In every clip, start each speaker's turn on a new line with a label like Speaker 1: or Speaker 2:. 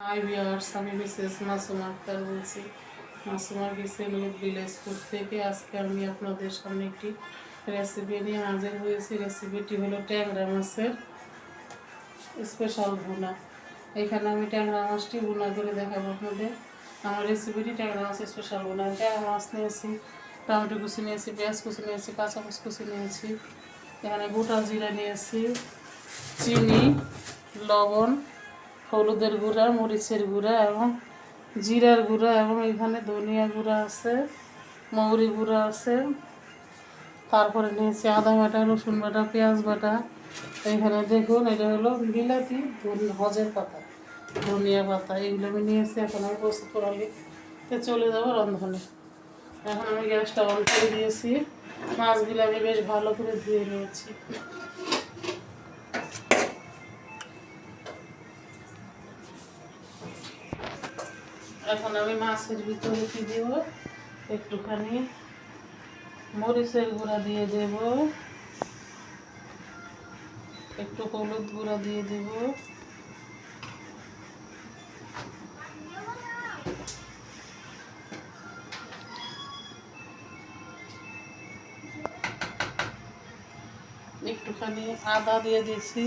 Speaker 1: Hi viewers, আমি Mrs Masuma Akter বলছি Masuma kitchen with village food থেকে। আজকে আমি আপনাদের সামনে একটি রেসিপি নিয়ে হাজির হয়েছি। রেসিপিটি হলো ট্যাংরা মাছের স্পেশাল ভুনা। এখানে আমি ট্যাংরা মাছটি ভুনা করে দেখাবো আপনাদের। আমার রেসিপিটি ট্যাংরা মাছের স্পেশাল ভুনা। ট্যাংরা মাছ নিয়েছি, টমেটো কুচি নিয়েছি, পেঁয়াজ কুচি নিয়েছি, কাঁচামরিচ কুচি নিয়েছি, এখানে গোটা জিরা নিয়েছি, চিনি, লবণ, হলুদের গুঁড়া, মরিচের গুঁড়া এবং জিরার গুঁড়া, এবং এখানে ধনিয়া গুঁড়া আছে, মৌরি গুঁড়া আছে। তারপরে নিয়েছি আদা বাটা, রসুন বাটা, পেঁয়াজ বাটা। এখানে দেখুন, এটা হলো বিলাতি হজের পাতা, ধনিয়া পাতা, এগুলো আমি নিয়েছি। এখন আমি প্রস্তুত করালে চলে যাবো রন্ধনে। এখন আমি গ্যাসটা অন করে দিয়েছি। মাছগুলো আমি বেশ ভালো করে ধুয়ে নিয়েছি। এখন আমি মাছের ভিতরে কি দেব, একটুখানি মরিচের গুঁড়া দিয়ে দেব, একটু হলুদ গুঁড়া দিয়ে দেব, একটুখানি আদা দিয়ে দিয়েছি,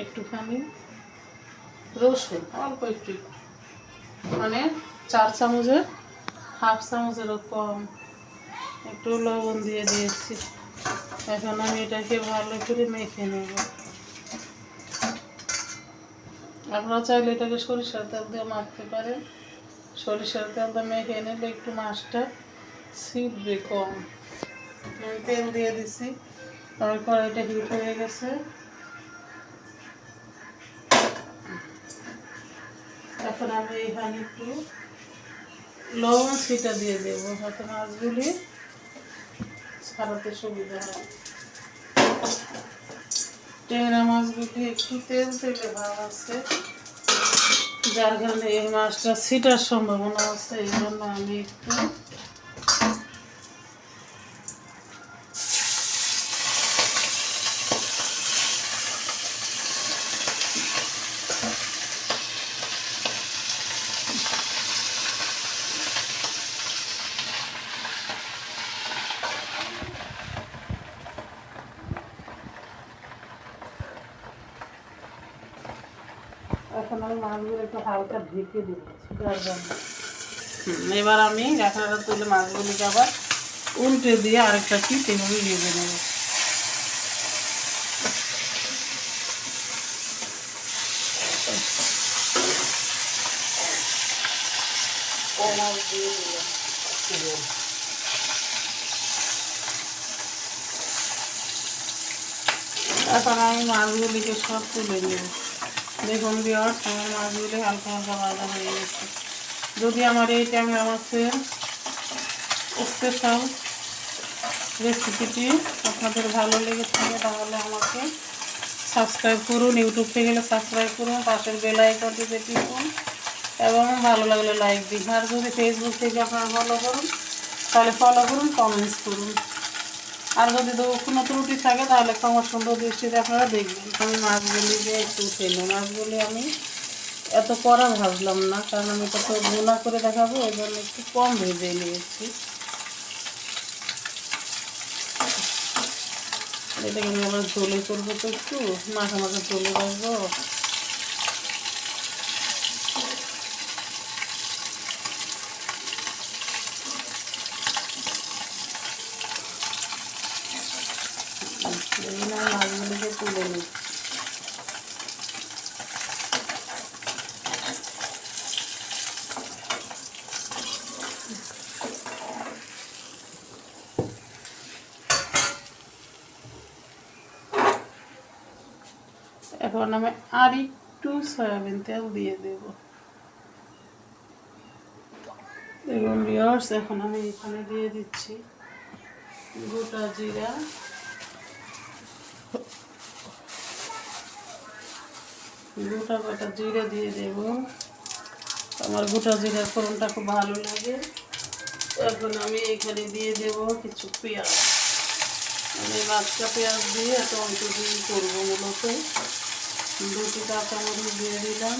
Speaker 1: একটুখানি রসুন, অল্প একটু, মানে 4 চামচের হাফ চামচেরও কম, একটু লবণ দিয়ে দিয়েছি। এখন আমি এটাকে ভালো করে মেখে নেব। আপনারা চাইলে এটাকে সরিষার তেল দিয়ে মাখতে পারেন। সরিষার তেল দিয়ে মেখে নিলে একটু মাছটা ছিটবে কম। আমি তেল দিয়ে দিছি, আমার কড়াইটা হিট হয়ে গেছে। এখন আমি এখানে একটু লবণ ছিটা দিয়ে দেবো, যাতে মাছগুলি ছাড়াতে সুবিধা হয়। ট্যাংরা মাছগুলি একটু তেল তেলে ভাব আছে, যার কারণে এই মাছটা ছিটার সম্ভাবনা আছে। এই জন্য আমি একটু এখন আমি মাছগুলো একটু হালকা ঢেকে দিচ্ছি তার জন্য। এবার আমি ঢাকনাটা তুলে মাছগুলিকে আবার উল্টে দিয়ে আরেকটা পিঠ এভাবে ভেজে নেব। এখন আমি মাছগুলিকে সব তুলে নেব। দেখুন ভিউয়ার্স, আমার মাছগুলি হালকা হালকা ভাজা হয়ে গেছে। যদি আমার এই ট্যাংরা মাছের স্পেশাল রেসিপিটি আপনাদের ভালো লেগে থাকে, তাহলে আমাকে সাবস্ক্রাইব করুন। ইউটিউব থেকে গেলে সাবস্ক্রাইব করুন, পাশের বেল আইকনটিতে টিপুন এবং ভালো লাগলে লাইক দিন। আর যদি ফেসবুক থেকে আপনারা ফলো করুন, তাহলে ফলো করুন, কমেন্টস করুন। আর যদি কোনো ত্রুটি থাকে তাহলে ক্ষমা সুন্দর দৃষ্টিতে আপনারা দেখবেন। আমি মাছগুলি যে একটু ফেলবো, মাছগুলি আমি এত কড়া ভাজলাম না, কারণ আমি এটা তো ভুনা করে দেখাবো, এই জন্য একটু কম ভেজে নিয়েছি। এটাকে আমি আবার ঝোলে করবো, তো একটু মাখা মাখা ঝোলে রাখবো। এই না, মাছগুলিকে তুলে নিই। এখন আমি আর একটু সয়াবিন তেল দিয়ে দেব। দেখুন ভিউয়ার্স, এখন আমি এখানে দিয়ে দিচ্ছি গোটা জিরা, গোটা গোটা জিরা দিয়ে দেব। আমার গোটা জিরার ফোড়নটা খুব ভালো লাগে। এখন আমি এখানে দিয়ে দেব কিছু পেঁয়াজ। আমি বাচ্চা পেঁয়াজ দিয়ে টমেটো দিয়ে করবো মূলত। 2টি কাঁচামরিচ দিয়ে দিলাম।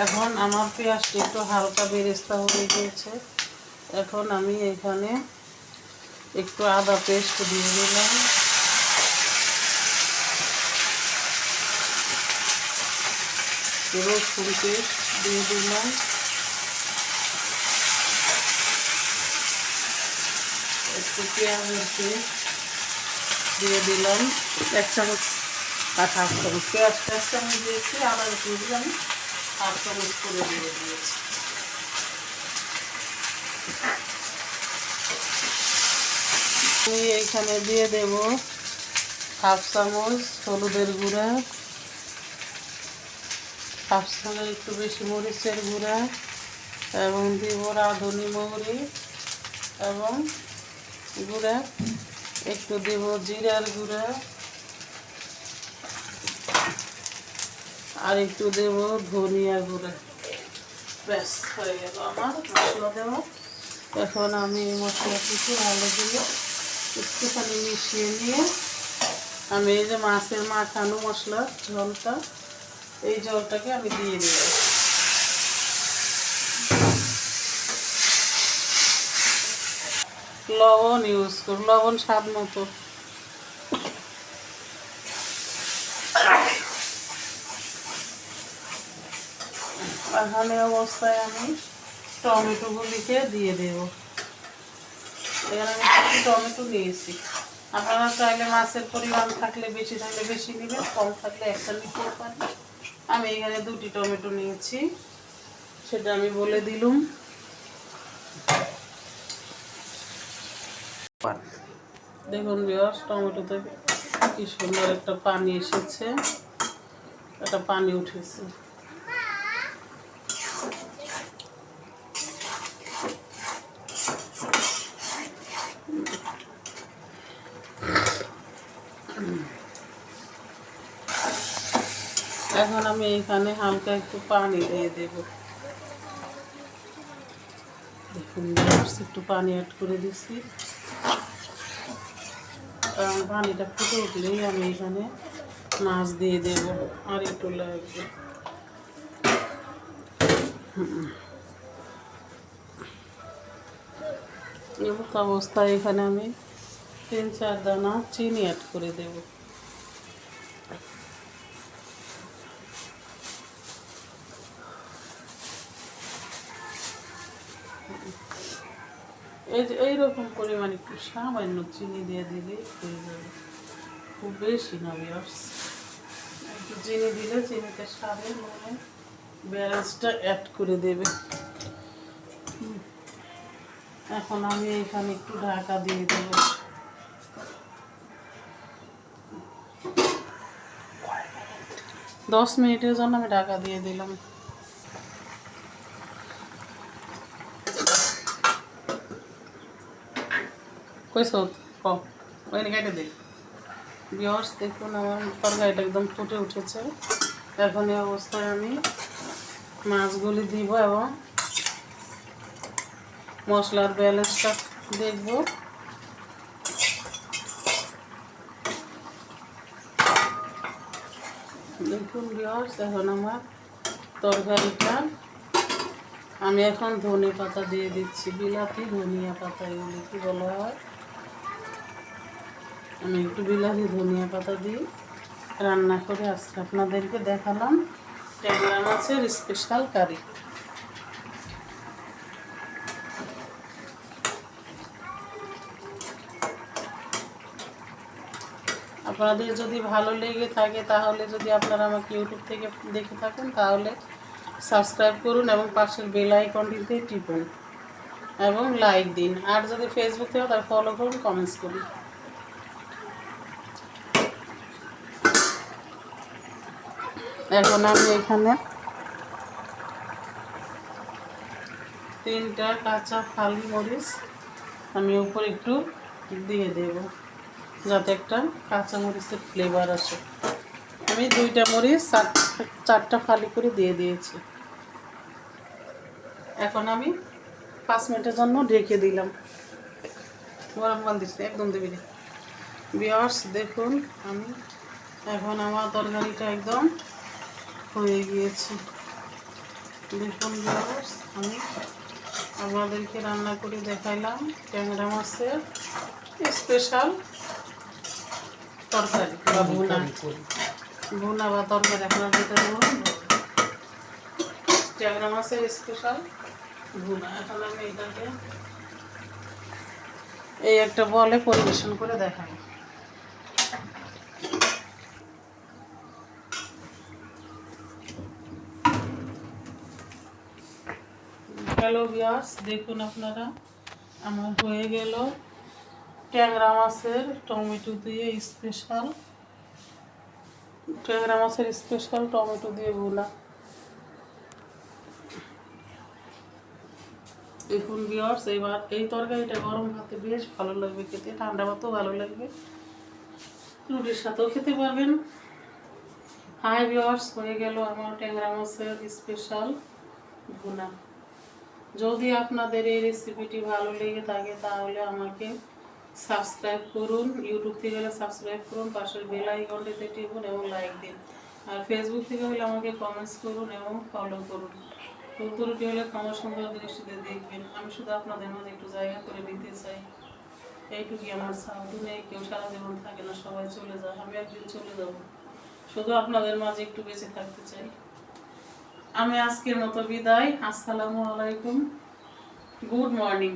Speaker 1: এখন আমার পেঁয়াজটা একটু হালকা বেরেস্তা হয়ে গিয়েছে। এখন আমি এখানে একটু আদা পেস্ট দিয়ে দিলাম, রসুন পেস্ট দিয়ে দিলাম, একটু পেঁয়াজের পেস্ট দিয়ে দিলাম 1 চামচ আর 1/2 চামচ। পেঁয়াজ 1 চামচ দিয়েছি, আদা পেস্ট আমি 1/2 চামচ করে দিয়ে দিয়েছি। আমি এইখানে দিয়ে দেব 1/2 চামচ হলুদের গুঁড়া, 1/2 চামচ একটু বেশি মরিচের গুঁড়া, এবং দিব রাঁধুনি মৌরি এবং গুঁড়া, একটু দেব জিরার গুঁড়া, আর একটু দেব ধনিয়া গুঁড়া। ব্যাস হয়ে গেল আমার মশলা দেওয়া। এখন আমি এই মশলাটিকে ভালো করে একটুখানি মিশিয়ে নিয়ে আমি এই যে মাছের মাখানো মশলা ঝোলটা, এই জলটাকে আমি দিয়ে দেব। লবণ ইউজ করব, লবণ স্বাদ মতো। এখানে অবস্থায় আমি টমেটোগুলিকে দিয়ে দেব। এখানে আমি কিছু টমেটো নিয়েছি। আপনারা চাইলে মাছের পরিমাণ থাকলে বেশি, থাকলে বেশি নেবেন, কম থাকলে একটা নিতেও পারেন। আমি এখানে 2টি টমেটো নিয়েছি, সেটা আমি বলে দিলুম। দেখুন ভিউয়ার্স, টমেটোতে কি সুন্দর একটা পানি এসেছে, একটা পানি উঠেছে। এখন আমি এখানে হালকা একটু পানি দিয়ে দেব। দেখুন একটু পানি অ্যাড করে দিচ্ছি, কারণ পানিটা ফুটে উঠলেই আমি এখানে মাছ দিয়ে দেব। আর একটু লাগবে। এমত অবস্থায় এখানে আমি 3-4 দানা চিনি অ্যাড করে দেব। এইরকম পরিমাণ একটু সামান্য চিনি দিয়ে দিলেই হয়ে যাবে, খুব বেশি না ভিউয়ার্স। একটু চিনি দিলে চিনিতে স্বাদের মানে ব্যালেন্সটা অ্যাড করে দেবে। এখন আমি এখানে একটু ঢাকা দিয়ে দেব। 10 মিনিটের জন্য আমি ঢাকা দিয়ে দিলাম। কইসত কম ওইখানে কেটে দে। ভিউয়ার্স দেখুন আমার তরকারিটা একদম ফুটে উঠেছে। এখন এই অবস্থায় আমি মাছগুলি দিব এবং মশলার ব্যালেন্সটা দেখব। দেখুন ভিউয়ার্স, এখন আমার তরকারিটা আমি এখন ধনে পাতা দিয়ে দিচ্ছি, বিলাতি ধনিয়া পাতা এগুলি কি বলা হয়। আমি একটু বিলাতি ধনিয়া পাতা দিয়ে রান্না করে আজকে আপনাদেরকে দেখালাম ট্যাংরা মাছের স্পেশাল কারি। আপনাদের যদি ভালো লেগে থাকে তাহলে, যদি আপনারা আমাকে ইউটিউব থেকে দেখে থাকেন তাহলে সাবস্ক্রাইব করুন এবং পাশের বেল আইকনটিতে টিপুন এবং লাইক দিন। আর যদি ফেসবুক থেকে তাহলে ফলো করুন, কমেন্টস করুন। এখন আমি এখানে 3টা কাঁচা ফালি মরিচ আমি উপরে একটু দিয়ে দেব, যাতে একটা কাঁচা মরিচের ফ্লেভার আসে। আমি 2টা মরিচ 4টা ফালি করে দিয়ে দিয়েছি। এখন আমি 5 মিনিটের জন্য ঢেকে দিলাম। গরম পানি দিচ্ছি, একদম দেবে না। ভিউয়ার্স দেখুন, আমি এখন আমার তরকারিটা একদম হয়ে গিয়েছে। দেখুন ভিউয়ার্স, আমি আপনাদেরকে রান্না করে দেখাইলাম ট্যাংরা মাছের স্পেশাল তরকারি বা ভুনা বা তরকারি, আপনারা যেটা বলুন, ট্যাংরা মাছের স্পেশাল ভুনা। এখন আমি এটাকে এই একটা বলে পরিবেশন করে দেখাই। হ্যালো ভিউয়ার্স, দেখুন আপনারা, আমার হয়ে গেল ট্যাংরা মাছের টমেটো দিয়ে স্পেশাল, ট্যাংরা মাছের স্পেশাল টমেটো দিয়ে ভুনা। দেখুন ভিউয়ার্স, এবার এই তরকারিটা গরম ভাতে বেশ ভালো লাগবে খেতে, ঠান্ডা ভাতেও ভালো লাগবে, রুটির সাথেও খেতে পারবেন। হাই ভিউয়ার্স, হয়ে গেল আমার ট্যাংরা মাছের স্পেশাল ভুনা। যদি আপনাদের এই রেসিপিটি ভালো লেগে থাকে তাহলে আমাকে সাবস্ক্রাইব করুন, ইউটিউব থেকে হলে সাবস্ক্রাইব করুন, পাশের বেল আইকনটিতে টিপুন এবং লাইক দিন। আর ফেসবুক থেকে হলে আমাকে কমেন্টস করুন এবং ফলো করুন। উত্তরটি হলে ক্ষমা সুন্দর দৃষ্টিতে দেখবেন। আমি শুধু আপনাদের মাঝে একটু জায়গা করে নিতে চাই, এইটুকুই আমার সাউন্ড নেই। কেউ সারা জীবন থাকে না, সবাই চলে যায়, আমি একদিন চলে যাব। শুধু আপনাদের মাঝে একটু বেঁচে থাকতে চাই। আমি আজকের মতো বিদায়। আসসালামু আলাইকুম, গুড মর্নিং।